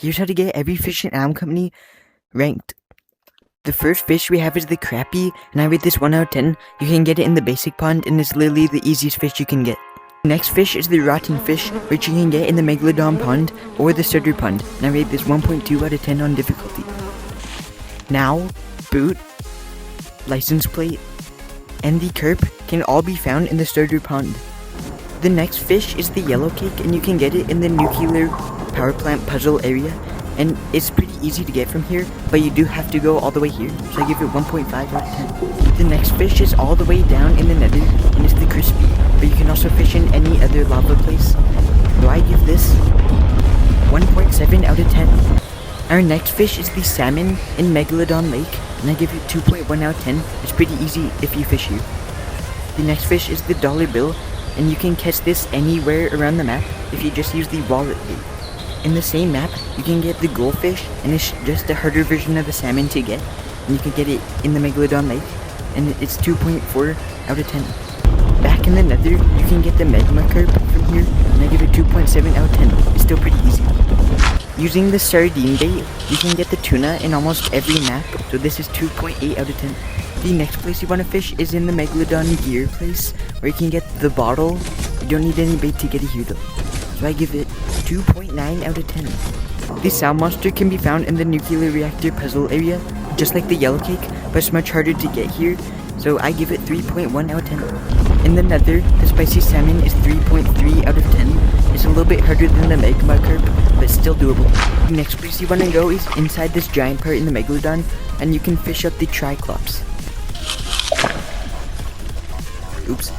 Here's how to get every fish in Animal Company ranked. The first fish we have is the Crappie, and I rate this 1 out of 10. You can get it in the basic pond, and it's literally the easiest fish you can get. The next fish is the Rotten Fish, which you can get in the Megalodon pond or the Starter pond, and I rate this 1.2 out of 10 on difficulty. Now, boot, license plate, and the carp can all be found in the Starter pond. The next fish is the Yellowcake, and you can get it in the nuclear power plant puzzle area, and it's pretty easy to get from here, but you do have to go all the way here, so I give it 1.5 out of 10. The next fish is all the way down in the nether, and it's the Crispie, but you can also fish in any other lava place, so I give this 1.7 out of 10. Our next fish is the salmon in Megalodon Lake, and I give it 2.1 out of 10. It's pretty easy if you fish here. The next fish is the dollar bill, and you can catch this anywhere around the map if you just use the wallet bait. In the same map, you can get the goldfish, and it's just a harder version of the salmon to get, and you can get it in the Megalodon Lake, and it's 2.4 out of 10. Back in the nether, you can get the Magma Carp from here, and I give it 2.7 out of 10. It's still pretty easy. Using the sardine bait, you can get the tuna in almost every map, so this is 2.8 out of 10. The next place you want to fish is in the Megalodon gear place, where you can get the bottle. You don't need any bait to get it here though, so I give it 2.9 out of 10. The Salmonster can be found in the nuclear reactor puzzle area, just like the Yellowcake, but it's much harder to get here, so I give it 3.1 out of 10. In the nether, the Spicy Salmon is 3.3 out of 10. It's a little bit harder than the Magma Carp, but still doable. The next place you want to go is inside this giant part in the Megalodon, and you can fish up the Triclops. Oops.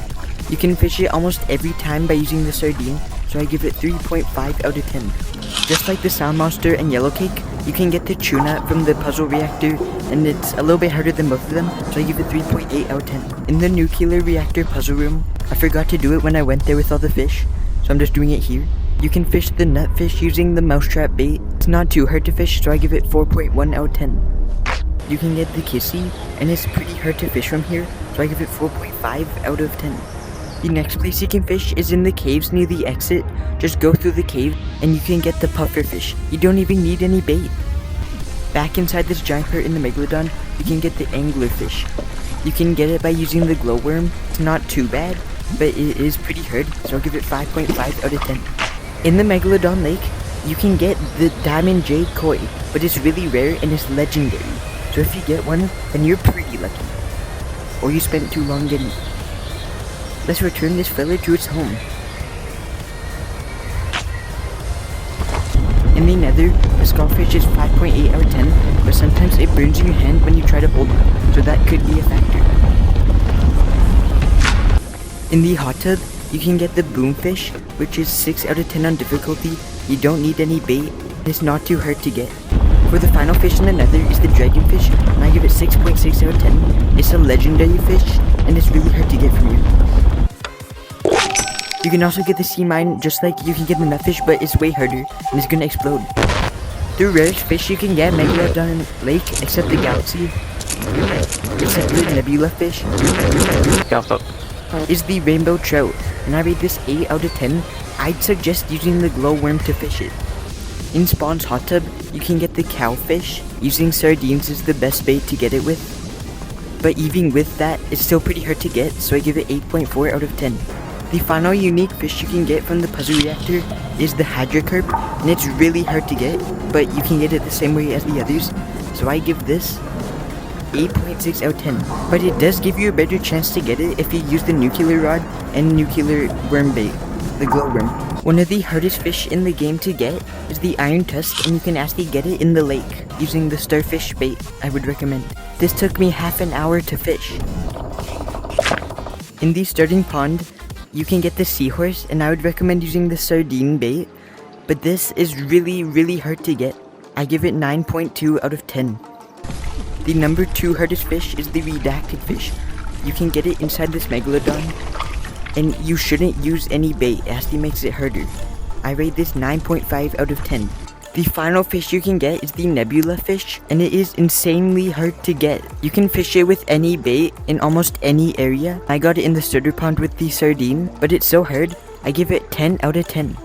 You can fish it almost every time by using the sardine, so I give it 3.5 out of 10. Just like the Salmonster and Yellowcake, you can get the Chewna from the puzzle reactor, and it's a little bit harder than both of them, so I give it 3.8 out of 10. In the nuclear reactor puzzle room, I forgot to do it when I went there with all the fish, so I'm just doing it here. You can fish the Nutfish using the mousetrap bait. It's not too hard to fish, so I give it 4.1 out of 10. You can get the Kissy, and it's pretty hard to fish from here, so I give it 4.5 out of 10. The next place you can fish is in the caves near the exit. Just go through the cave, and you can get the Pufferfish. You don't even need any bait. Back inside this giant part in the Megalodon, you can get the Angelerfish. You can get it by using the glowworm. It's not too bad, but it is pretty hard, so I'll give it 5.5 out of 10. In the Megalodon Lake, you can get the Diamond Jade Koi, but it's really rare and it's legendary. So if you get one, then you're pretty lucky. Or you spent too long getting it. Let's return this fella to its home. In the nether, the Scalfish is 5.8 out of 10, but sometimes it burns in your hand when you try to hold it, so that could be a factor. In the hot tub, you can get the Boomfish, which is 6 out of 10 on difficulty. You don't need any bait, and it's not too hard to get. For the final fish in the nether is the Dragonfish, and I give it 6.6 out of 10. It's a legendary fish, and it's really hard to get from here. You can also get the Seamine just like you can get the Nutfish, but it's way harder, and it's gonna explode. The rarest fish you can get Megalodon Lake, except the Galaxy, except the Nebula fish, is the Rainbow Trout, and I rate this 8 out of 10. I'd suggest using the glowworm to fish it. In Spawn's hot tub, you can get the Cowfish. Using sardines is the best bait to get it with. But even with that, it's still pretty hard to get, so I give it 8.4 out of 10. The final unique fish you can get from the puzzle reactor is the Hydracarp, and it's really hard to get, but you can get it the same way as the others, so I give this 8.6 out of 10. But it does give you a better chance to get it if you use the nuclear rod and nuclear worm bait, the glowworm. One of the hardest fish in the game to get is the Irontusk, and you can actually get it in the lake using the starfish bait. I would recommend. This took me half an hour to fish. In the starting pond, you can get the Seahorse, and I would recommend using the sardine bait, but this is really hard to get. I give it 9.2 out of 10. The number 2 hardest fish is the REDACTED fish. You can get it inside this Megalodon, and you shouldn't use any bait, it actually makes it harder. I rate this 9.5 out of 10. The final fish you can get is the Nebula fish, and it is insanely hard to get. You can fish it with any bait in almost any area. I got it in the starter pond with the sardine, but it's so hard, I give it 10 out of 10.